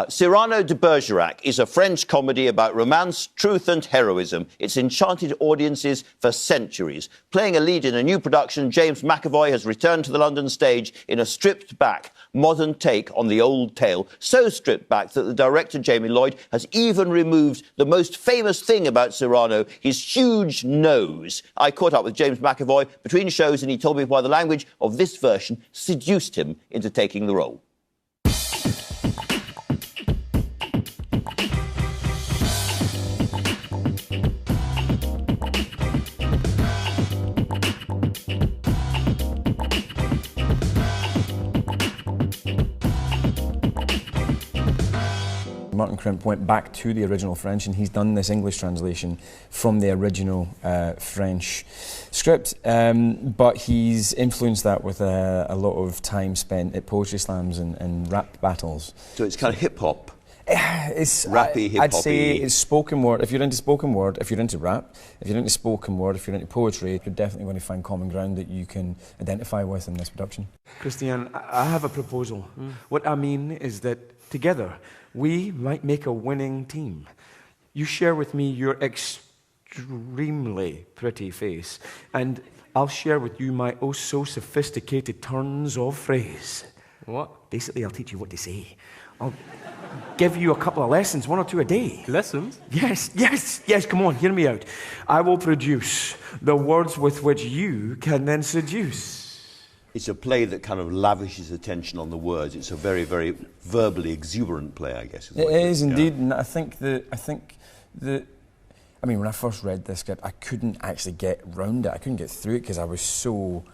Cyrano de Bergerac is a French comedy about romance, truth and heroism. It's enchanted audiences for centuries. Playing a lead in a new production, James McAvoy has returned to the London stage in a stripped-back, modern take on the old tale. So stripped back that the director, Jamie Lloyd, has even removed the most famous thing about Cyrano, his huge nose. I caught up with James McAvoy between shows and he told me why the language of this version seduced him into taking the role. Martin Crimp went back to the original French and he's done this English translation from the original French script, but he's influenced that with a lot of time spent at poetry slams and rap battles. So it's kind of hip-hop? It's rappy, hip-hoppy. I'd say it's spoken word. If you're into spoken word, if you're into rap, if you're into spoken word, if you're into poetry, you're definitely going to find common ground that you can identify with in this production. Christian, I have a proposal. What I mean is that together we might make a winning team. You share with me your extremely pretty face, and I'll share with you my oh so sophisticated turns of phrase. What? Basically, I'll teach you what to say. I'll give you a couple of lessons, 1 or 2 a day. Lessons? Yes, come on, hear me out. I will produce the words with which you can then seduce. It's a play that kind of lavishes attention on the words. It's a very, very verbally exuberant play, I guess. It is indeed, and I think that, I mean, when I first read this script, I couldn't actually get round it. I couldn't get through it because I was so,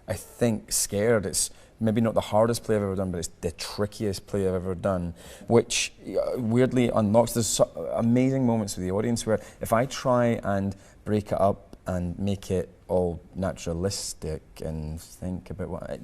I think, scared. It's maybe not the hardest play I've ever done, but it's the trickiest play I've ever done, which weirdly unlocks. There's amazing moments with the audience where if I try and break it up and make it all naturalistic and think about what,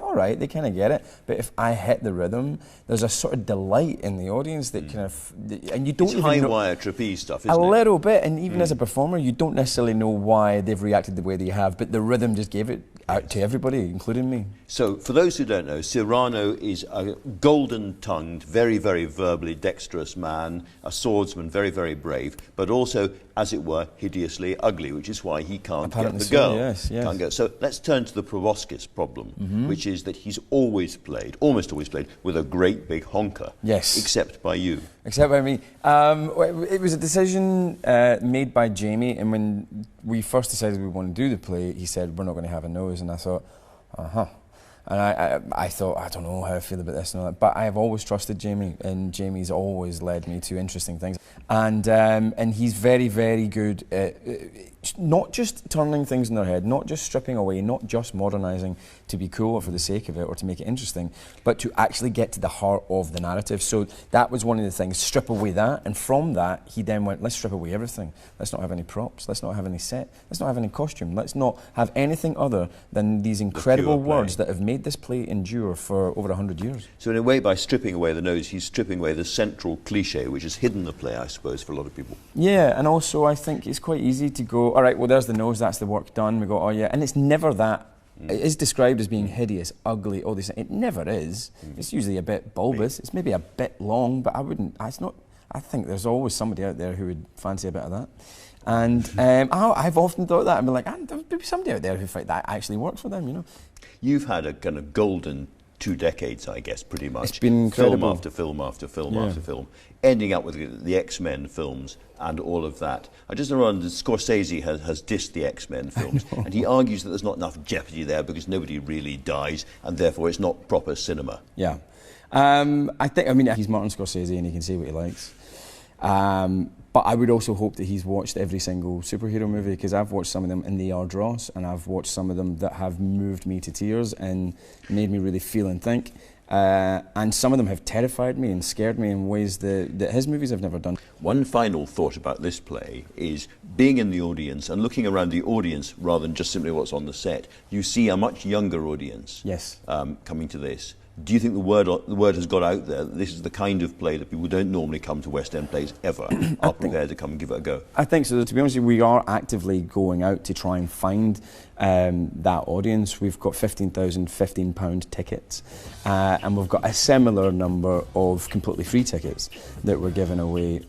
all right, they kind of get it, but if I hit the rhythm, there's a sort of delight in the audience that kind of, and you don't it's even high know, wire trapeze stuff, isn't a it? little bit, and even as a performer, you don't necessarily know why they've reacted the way they have, but the rhythm just gave it out to everybody, including me. So, for those who don't know, Cyrano is a golden-tongued, very, very verbally dexterous man, a swordsman, very, very brave, but also, as it were, hideously ugly, which is why he can't get the girl. Yes. Can't get. So let's turn to the proboscis problem, which is that he's always played, almost always played, with a great big honker. Yes. Except by you. Except by me. It was a decision made by Jamie, and when we first decided we wanted to do the play, he said, we're not going to have a nose, and I thought, And I thought, I don't know how I feel about this and all that, but I have always trusted Jamie, and Jamie's always led me to interesting things. And he's very, very good at not just turning things in their head, not just stripping away, not just modernising to be cool or for the sake of it or to make it interesting, but to actually get to the heart of the narrative. So that was one of the things, strip away that, and from that he then went, let's strip away everything. Let's not have any props, let's not have any set, let's not have any costume, let's not have anything other than these incredible words that have made this play endure for over 100 years. So in a way, by stripping away the nose, he's stripping away the central cliche, which has hidden the play, I suppose, for a lot of people. Yeah, and also I think it's quite easy to go, all right, well, there's the nose, that's the work done. We go, oh yeah, and it's never that. It is described as being hideous, ugly, all these things. It never is. It's usually a bit bulbous. It's maybe a bit long, but I wouldn't, it's not, I think there's always somebody out there who would fancy a bit of that. And I've often thought that, and been like, there'll be somebody out there who think that actually works for them, you know. You've had a kind of golden 2 decades, I guess, pretty much. It's been incredible. Film after film after film after film, ending up with the X-Men films and all of that. I just know that Scorsese has dissed the X-Men films, and he argues that there's not enough jeopardy there because nobody really dies, and therefore it's not proper cinema. Yeah. I mean, he's Martin Scorsese and he can say what he likes. But I would also hope that he's watched every single superhero movie, because I've watched some of them and they are dross, and I've watched some of them that have moved me to tears and made me really feel and think. And some of them have terrified me and scared me in ways that his movies have never done. One final thought about this play is being in the audience and looking around the audience rather than just simply what's on the set. You see a much younger audience coming to this. Do you think the word has got out there that this is the kind of play that people who don't normally come to West End plays ever are prepared to come and give it a go? I think so. To be honest with you, we are actively going out to try and find that audience. We've got 15,000 £15 tickets, and we've got a similar number of completely free tickets that we're giving away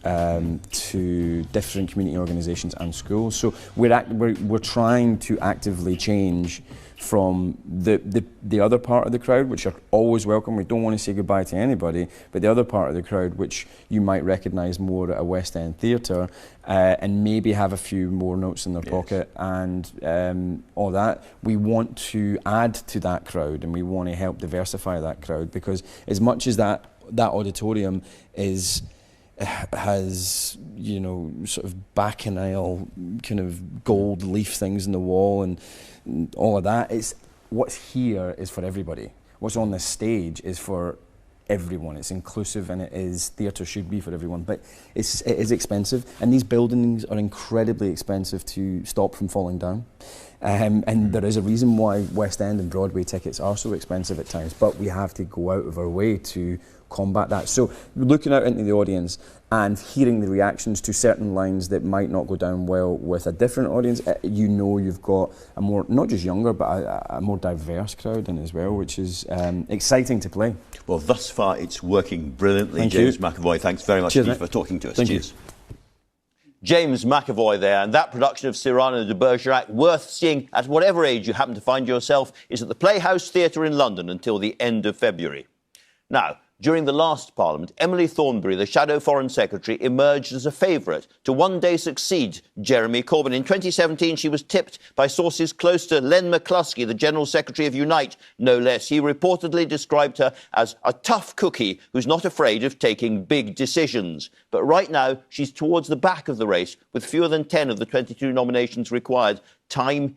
to different community organisations and schools. So we're trying to actively change from the other part of the crowd, which are always welcome. We don't want to say goodbye to anybody, but the other part of the crowd, which you might recognise more at a West End theatre, and maybe have a few more notes in their pocket and all that. We want to add to that crowd, and we want to help diversify that crowd, because as much as that auditorium has, you know, sort of bacchanal kind of gold leaf things in the wall and all of that, it's what's here is for everybody. What's on this stage is for everyone. It's inclusive, and it is, theatre should be for everyone, but it is expensive, and these buildings are incredibly expensive to stop from falling down. And there is a reason why West End and Broadway tickets are so expensive at times, but we have to go out of our way to combat that. So looking out into the audience and hearing the reactions to certain lines that might not go down well with a different audience, you know you've got a more, not just younger, but a more diverse crowd in as well, which is exciting to play. Well, thus far it's working brilliantly. Thank James you. McAvoy, thanks very much Cheers, for talking to us. Thank Cheers. You. James McAvoy there, and that production of Cyrano de Bergerac, worth seeing at whatever age you happen to find yourself, is at the Playhouse Theatre in London until the end of February. Now, during the last Parliament, Emily Thornberry, the Shadow Foreign Secretary, emerged as a favourite to one day succeed Jeremy Corbyn. In 2017, she was tipped by sources close to Len McCluskey, the General Secretary of Unite, no less. He reportedly described her as a tough cookie who's not afraid of taking big decisions. But right now, she's towards the back of the race, with fewer than 10 of the 22 nominations required. Time